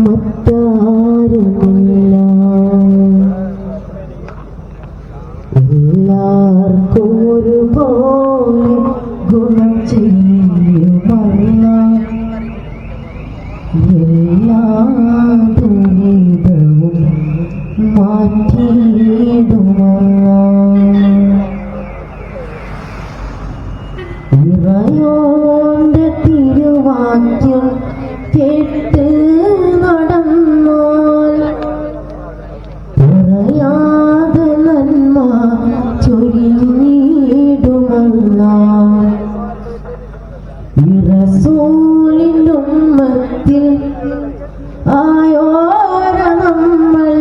മറ്റാരുമില്ല. എല്ലാവർക്കും ഒരുപോലെ ഗുണം ചെയ്യുമല്ല, എല്ലാ ദുരിതവും മാറ്റിയിടുമല്ല. ഇറയോന്റെ തിരുവാക്യം കേട്ട് നടന്നാൽ പറയാതെ നന്മ ചൊരിഞ്ഞിടുമല്ല. റസൂലിന്റെ ഉമ്മത്തിൽ ആയോര നമ്മൾ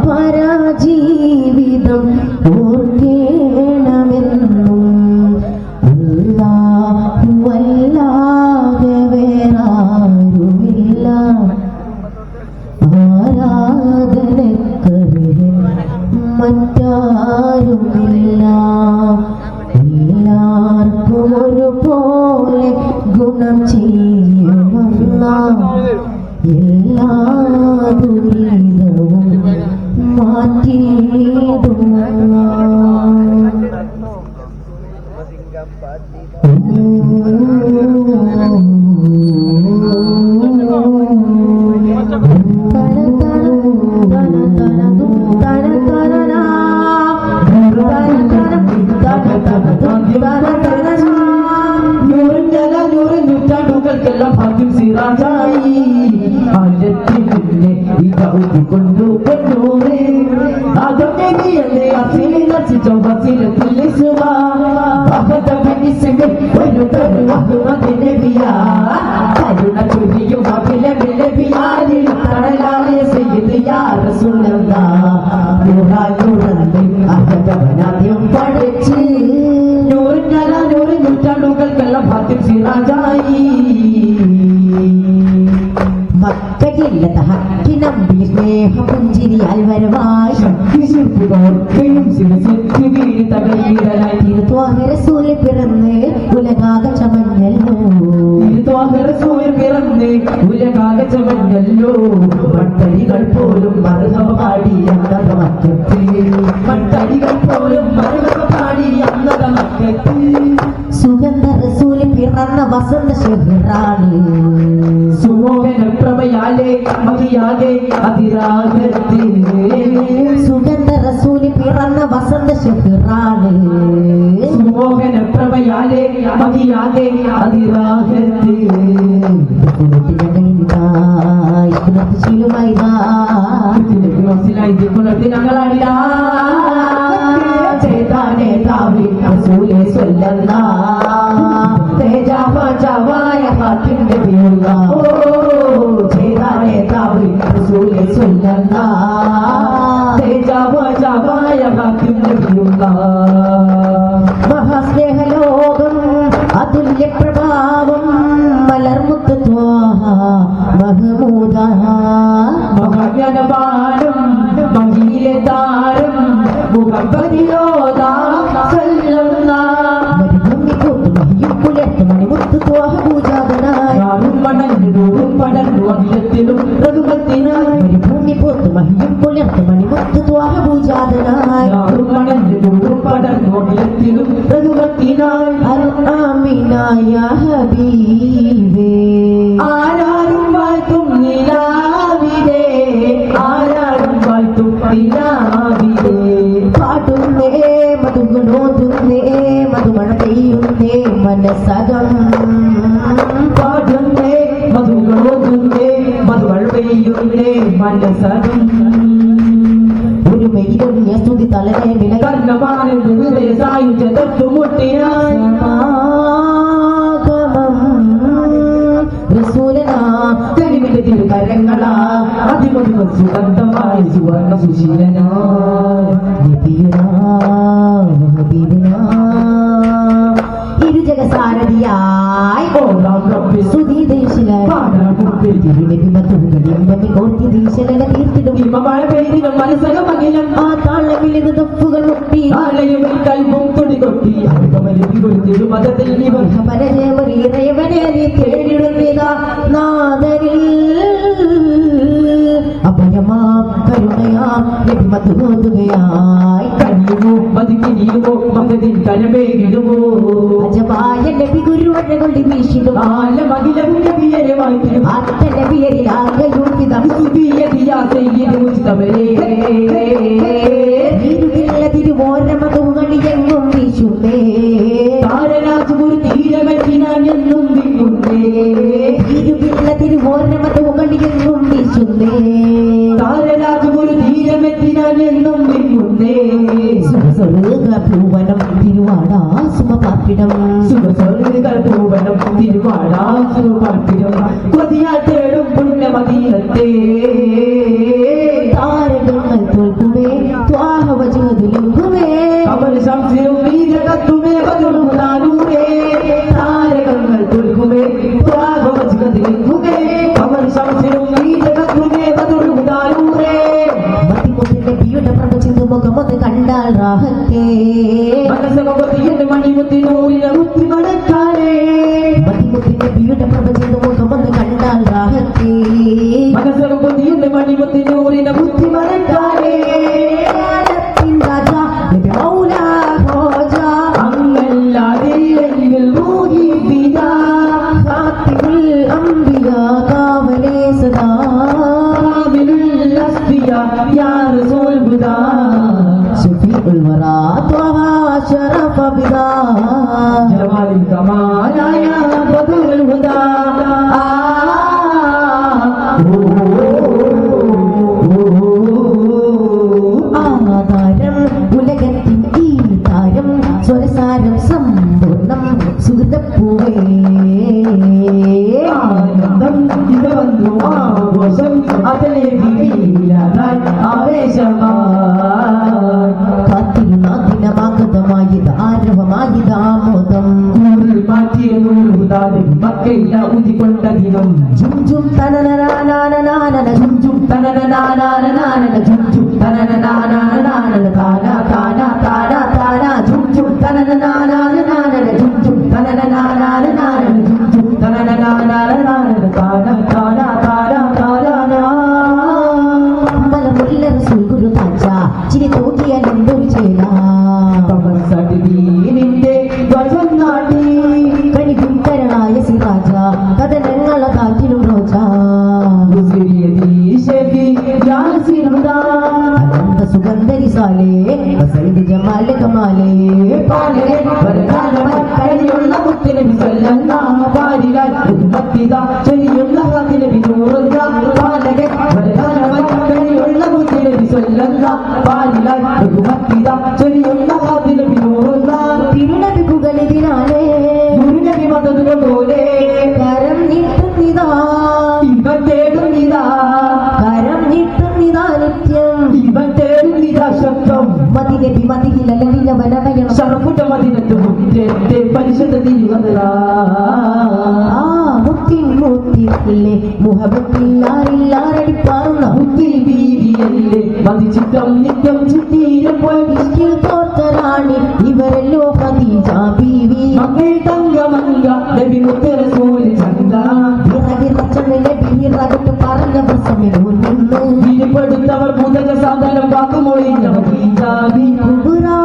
പരജീവിതം ഓർക്കേണമെന്നും അല്ലാഹുവല്ലാതെ വേറാരുമില്ല. ആരാധനക്കർഹൻ മറ്റാരുമില്ല. എല്ലാവർക്കും ഒരുപോലെ ഗുണം ചെയ്യുമല്ല, എല്ലാ ദുരിതവും മാറ്റിയിടുമല്ല. നൂറ്റാണ്ടുകൾക്കെല്ലാം ഭാഗ്യം സിറാജായി കൊണ്ടുകൊണ്ടൂരേ അതൊക്കെ നീയല്ലേ അസിലിൽ നശിച്ചോ വസിലത്തിൽ ഒരു തരുവാതിനെവിയാ കരുണ ചൊരിയും അഭിലവിലവിയാരിൽ കടലായ ചെയ്ത് യാറസുലവനാദ്യം പഠിച്ച് നൂറ്റാണ്ടുകൾക്കെല്ലാം ഭാഗ്യം സിറാജായി. മക്കയില്ലത ഹക്കിനമ്പി സ്നേഹപുഞ്ചിരിയാൽ വരവായി തിരുത്വാഹരസൂല് പിറന്ന് ഉലകാക ചമഞ്ഞല്ലോ, ഉലകാക ചമഞ്ഞല്ലോ. മട്ടരികൾ പോലും മറുകവ പാടി അന്നത മക്കത്ത്, മട്ടരികൾ പോലും മറുകവ പാടി അന്നത മക്കത്ത്. സുഗന്ധ റസൂല് പിറന്ന വസന്ത ശിഖറാണ്, സുമോഹന പ്രഭയാലേ മതിയാകെ അതിരാഗത്തിൽ. സുഗന്ധ റസൂല് പിറന്ന വസന്ത ശിഖറാണ്, സുമോഹന പ്രഭയാലേ മതിയാകെ അതിരാഗത്തിൽ. ചേതാനെ താവി റസൂലേ സ്വല്ലല്ലാഹ് തേജാവായ ഹാത്തിന്റെ പേരുള്ള ചേതാനെ താവി റസൂലേ സ്വല്ലല്ലാഹ് തേജാവായ ഹാത്തിന്റെ പേരുള്ള. മഹാസ്നേഹലോകം അതുല്യ പ്രഭാവം മലർമുത്ത് ത്വാഹ മഹമൂദ മഹാജ്ഞാനപാനം മഹിയിലെ താരം മണിമുത്ത് ത്വാഹ പൂജാതനായി പടഞ്ഞും പടഞ്ഞു അഖിലത്തിലും രഘുപത്തിനായി ഭൂമി പോത്ത് മഹിയും പുലർത്ത് മണിമുത്ത് ത്വാഹ പൂജാതനായി പടഞ്ഞും പടഞ്ഞു അഖിലത്തിലും രഘുപത്തിനായി. ആമിനായ ഹബീബേ ആരാരും വാഴ്ത്തും നിലാവിലേ, ആരാരും വാഴ്ത്തും നിലാവിലേ. പാടുന്നേ മധുഗുണോതുന്നേ മധുമഴ പെയ്യുന്നേ മനസ്സകം, പാടുന്നേ മധുഗോതുന്നേ മധുമഴ പെയ്യുന്നേ മനസ്സകം. ഒരു മെയ്യൊഴിഞ്ഞ സ്തുതി തലനെ വില മുട്ടിനായി തിരുകരങ്ങളാ അതിമധുര സുഗന്ധമായ സുവർണ സുശീലനാ ഇരുജഗസാരഥിയായി മനസ്സകമകിലും ആ താളമിലിത് തപ്പുകൾ മുട്ടി കൽവും തുടി കൊട്ടി പരജയമറിയവനെ തേടിടുന്നിതാ നാദരിൽ മധുകയായി കനിയുമോ മതിക്കിനിയുമോ മകതിൻ കരമേകിടുമോ അജപായ നബി ഗുരുവഴകൊള്ളി വീശിടും ആലമകിലും നബിയരെ വായിക്കും ആറ്റ നബിയരിലാകയൂർത്തിതം സുബിയതിയാ ചെയ്യിരു മുസ്തഫയെ ഇരുതില്ല തിരുവോരമതുകളി എങ്ങും വീശുന്നേ താരരാജുഗുരു തീരമെത്തിനാൻ എന്നും വിങ്ങുന്നേ ഇരുതില്ല തിരുവോരമതുകളി എങ്ങും വീശുന്നേ താരരാജുഗുരു തീരമെത്തിനാൻ എന്നും വിങ്ങുന്നേ സുഖസ്വരൂക പൂവനം തിരുവാടാ സുമപാർപ്പിടം സുഖസ്വരൂകൾ പൂവനം തിരുവാടാ സുഖപാർപ്പിടം കൊതിയാൽ തേടും പുണ്യമദീനത്തെ താരകങ്ങൾ തോൽക്കുമേ ത്വാഹവജുലുങ്കുമേ അവർ സംശയം വീരകത്തുമേ ബദുർഹുദാനൂരേ താരകങ്ങൾ തോൽക്കുമേ ത്വാഹവജുലുങ്കുമേ അവർ സംശയം വീരകത്തുമേ ബദുർഹുദാനൂരേ മതിമുത്തിന്റെ പിയുടെ പ്രപഞ്ചിന്തു മുഖമൊന്ന് കണ്ടാൽ റാഹത്തേ മനസ്സകത്തിയുടെ മണിമുത്തിനൂരിലെ മുത്തി മടക്കാരേ മതിമുത്തിന്റെ പിയുടെ പ്രപഞ്ചിന്തു മുഖമൊന്ന് കണ്ടാൽ റാഹത്തേ മനസ്സകത്തിയുടെ മണിമുത്തിനൂരിലെ മുത്തി മടക്കാരേ രാജാ നബി മൗലാ ഖോജാ അങ്ങല്ലാതില്ലെങ്കിൽ മോഹിപ്പിതാ ഖാത്തിമുൽ അംബിയാ കാവലേ സദാ കാമിലുൽ അസ്ഫിയ യാ റസൂൽ ഹുദാ ശഫീഉൽ വറാ ത്വഹ ശറഫ ബിദാ ജമാലിൽ കമാലായ ബദറുൽ ഹുദാ ആധാരം ഉലകത്തിൻ ഈ താരം സ്വരസാരം സമ്പൂർണം സുഹൃതപ്പൂവേ ആനന്ദം ഇത് വന്നു ആഘോഷം അതിലെ വിളിയിലായി ആവേശമായി കാത്തിരുന്നാദിനമാഗതമായത് ആരവമായത് ആമോദം നൂറിൽ മാറ്റിയ നൂറുതാലും മക്കയില ഊതിക്കൊണ്ട ദിനം ജും ജും തനനനാനനാനന ജും ജും തനനനാനനാനന ജും ജും തനനനാനനാനന താന താന താന താന ജും ജും തനനനാനനാനന ജും ജും തനനനാനനാനന ജും ജും തനനനാനനാനന താന താന താന താന മലമുല്ല റസൂൽ ഗുരു താജ ചിരി തോട്ടിയാൽ എന്തൊരു ചേലാ നിന്റെ ധ്വജം നാട്ടി കണികുങ്കരനായ സിറാജ കഥനങ്ങളെ കാറ്റിലും റോജ അനന്ത സുഗന്ധരി സാലേ വസന്ത് ജമാല കമാലേ കഴിഞ്ഞുള്ള മുത്തിനബി സല്ലല്ലാഹു ചെറിയുള്ള ഹാത്തിനബി നൂറുള്ള പാലകൻ കഴിഞ്ഞുള്ള മുത്തിനബി സല്ലല്ലാഹു ചെറിയുള്ള ഹാത്തിനബി നൂറുള്ള തിരുനബി പുകളിതിനാലേ ഗുരുനബി മതതുപോലെ കരം നീട്ടുന്നിതാ ഇവൻ തേടുന്നിതാ കരം നീട്ടുന്നിതാ നിത്യം ഇവൻ തേടുന്നിതാ ശബ്ദം മതിനബി മതിയിലല്ലവനടയണം ശറഫുട്ട മദീനത്ത് മുറ്റത്തെ പരിശുദ്ധ തിരുവനന്തപുരം ആ മുത്തിൻ മുത്തില്ലേ മുഹബത്തില്ലാറില്ലാറടിപ്പാറുന്ന മുത്തിൽ ബീവിയല്ലേ മതിച്ചിട്ടം നിത്യം ചുറ്റിയിരുമ്പോൾ ഇഷ്കിൽ തോറ്ററാണി ഇവരല്ലോ ഖദീജ ബീവി മങ്ങൾ തങ്കമങ്ക നബി മുത്ത് റസൂൽ ചന്ത നബിറകട്ട് പറഞ്ഞ പ്രസമിലോ നിന്ന് വിളിപ്പെടുത്തവർ മുതല സാധനം വാക്കുമൊഴിഞ്ഞ മദീജാബി കുബുറാ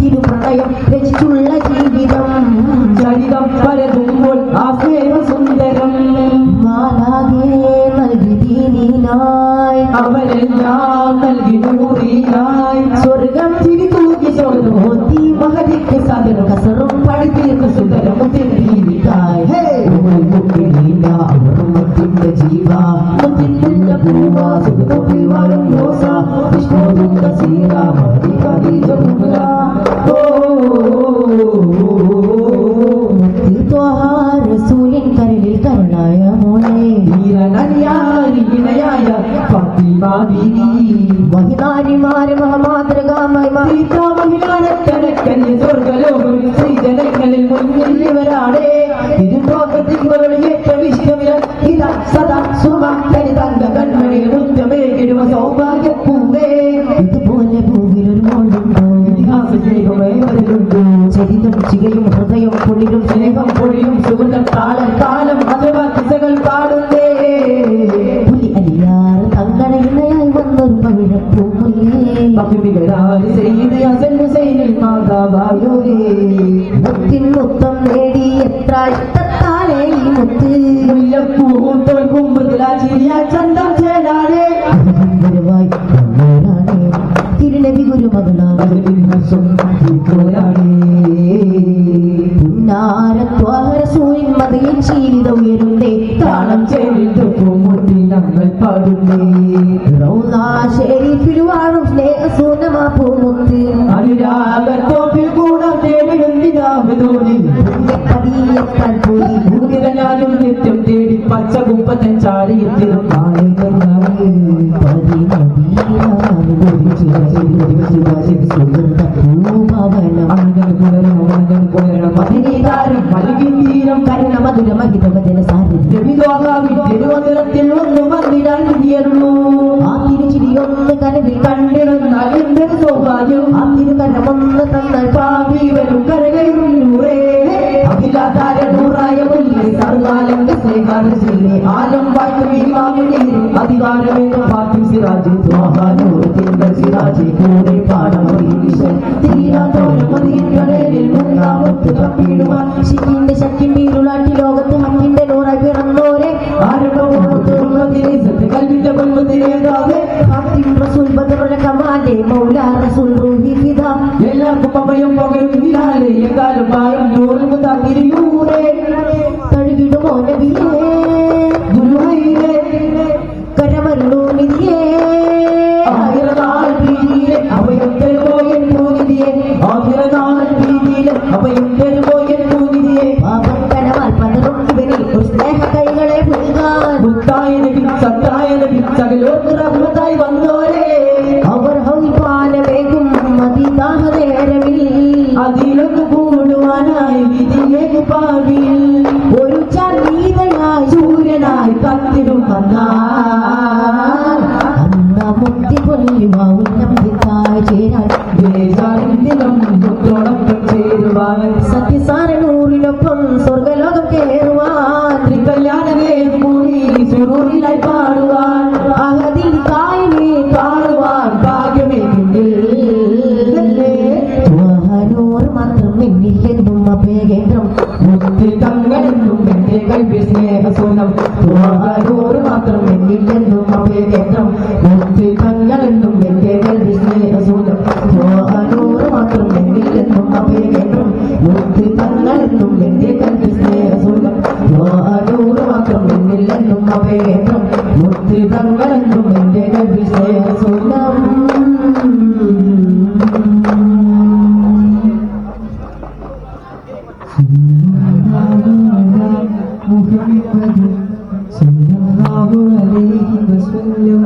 തിരുപ്രണയം രചിച്ചുള്ള ജീവിതം ചരിതം പരതുമ്പോൾ ആ സുന്ദരം മാലാകെ നൽകി ദീനിനായി അവരെല്ലാം നൽകി നൂറിനായി സ്വർഗം തിരി തൂക്കി മോത്തി മഹതിക്ക് സാധനം കസറും പടുത്തിരുന്ന സുന്ദരമുത്തിൽ ജീവിക്കായി മുത്തിന്റെ ജീവ മുത്തിനുള്ള പൂവ സുഖത്തിൽ വാഴും റോസ വിഷ്ണുവും കസീര മതി കദീജ കുബ്ര മുത്ത് ത്വഹ റസൂലിൻ കരളിൽ കരുണായ മോളെ ീരനയായ ഫാത്തിമ ബീവി മഹിനാരിമാരെ മഹാമാതൃകാമായി മഹിളാനക്കനക്കല്ല് സ്വർഗലോകം ശ്രീജനങ്ങളിൽ മുന്നിൽ ഇവരാണ് തിരുത്തോക്കത്തിവരുടെ ഏറ്റവും ഇഷ്ടമില്ല ഇതാ സദാ സുമ തനി തങ്ക കൺമണിയിൽ മുറ്റമേകിടുവ സൗഭാഗ്യപ്പൂവേ ഇതുപോലെ ഭൂമിയിൽ കുളിരും സ്നേഹം പൊഴിയും സുഗന്ധം താളം കാലം അഥവാ കിസകൾ പാടുന്നേ പുലി അലിയാർ തങ്ങളെ ഇണയായി വന്നൊരു പവിഴപ്പൂമുല്ലേ അഭിമികരാരി ചെയ്ത് ഹസൻ ഹുസൈനിൽ മാതാവായൂരേ മുത്തിൻ മുത്തം നേടി എത്ര ഇഷ്ടത്താലേ ഈ മുത്ത് മുല്ലപ്പൂവും തോൽക്കുമ്പതിലാ ചിരിയാ ചന്തം ചേരാനേ ഗുരുവായി തിരുനബി ഗുരുമകളാണ് പുന്നാരത്വാരസൂരിൻ മതയിൽ ശീലിത ഉയരുന്നേ താളം ചെയ്ത് പൂമുട്ടി ഞങ്ങൾ പാടുന്നേ ഷെരീഫിൽ വാഴും സ്നേഹസൂനമാ പൂമുത്ത് അനുരാഗത്തോപ്പിൽ കൂടാൻ തേടിയെന്തിനാമതോടി പതിയെത്താൻ പോയി ഞാനും നിത്യം തേടി പച്ച കുപ്പത്തൻ ചാടിയെത്തിരും തിരുവനന്തപുരത്തിൽ ഒന്ന് വന്നിടാൻ കിട്ടിയുള്ളൂ ആ തിരുച്ചിരിയൊന്ന് കനവിൽ കണ്ടിരുന്നാൽ എന്തൊരു സൗഭാഗ്യം ആ തിരുകരമൊന്ന് തന്നാൽ പാവി വരും കരകയൂരേ അഖിലാധാരൂറായ മുല്ലേ സർവാലങ്ക സ്നേഹാരശീലേ ആലം വായ്മീമാമിനേ അധികാരമേക പാർട്ടി സിറാജ് ദ്വാഹാനൂരത്തിൻ്റെ സിറാജ് കൂടെ പാടമൊരീശൻ തീരാത്തോരമതിയിൽ മുന്നാമത്ത് തപ്പിടുവാൻ ശിക്കിന്റെ ശക്കിന്റെ ഇരുളാട്ടി ലോകത്ത് ഹക്കിന്റെ നൂറായി പിറന്നോരെ കൽവിന്റെ കൊൽമത്തിനേതാവേ റസൂൽ ബദറുൽ കമാലെ മൗലാ റസൂൽ റൂഹി ഫിദാ എല്ലാവർക്കും അമ്മയും പകരും ഇല്ലാതെ എക്കാലം പായം നൂറിൽ തകിരിയൂരേ തഴുകിടുമോ നബിയേ ഗുരുവൈരേ കരമരുളൂ നിധിയേ ആയിരനാൾ ഭീതിയിലെ അഭയം തരുപോയൻ ഭൂനിധിയെ ആയിരനാൾ ഭീതിയിലെ അഭയം തരുപോയൻ ഭൂനിധിയെ പാപം കരമാൽ പലരും ഇവരിൽ ഒരു സ്നേഹ കൈകളെ പുൽകാൻ മുത്തായ നബി സത്തായ നബി സകലോർക്ക് റഹ്മത്തായി വന്നോരേ അവർ ഹൗപാലമേകും മതിദാഹ നേരമിൽ അതിലൊന്ന് കൂടുവാനായി വിധിയേക്ക് പാടിയിൽ ഒരു ചർവീതനായി സൂര്യനായി കത്തിരും അന്ന മുക്തി പൊല്ലുവാവുന്നം ഭിത്തായി ചേരാൻ ദേശാരിന്ദിനം മുത്തോടൊപ്പം ചേരുവാൻ സത്യസാരനൂറിനൊപ്പം സ്വർഗലോകം കേറുവാൻ കല്യാണമേ കൂടി സുറൂരിലായി പാടുവാൻ അഹദിൽ കായനെ പാടുവാൻ ഭാഗ്യമേ ത്വഹനൂർ മാത്രം എന്നില്ലെന്നും അഭയകേന്ദ്രം മുത്തിൽ തങ്ങളെന്നും എന്റെ കൽവി സ്നേഹസൂനം ത്വഹനൂർ മാത്രം എന്നില്ലെന്നും അഭയകേന്ദ്രം മുത്തിൽ തങ്ങളെന്നും എന്റെ കൽവി സ്നേഹസൂനം ത്വഹനൂർ മാത്രം എന്നില്ലെന്നും അഭയകേന്ദ്രം മുത്തിൽ തങ്ങളെന്നും എന്റെ കൽവി സ്നേഹസൂനം ത്വഹനൂർ മാത്രം എന്നില്ലെന്നും അഭയകേന്ദ്രം മുത്തിൽ തങ്ങളെന്നും എന്റെ കൽവി സ്നേഹസൂനം മുഹമ്മദ് സല്ലല്ലാഹു അലൈഹി വസല്ലം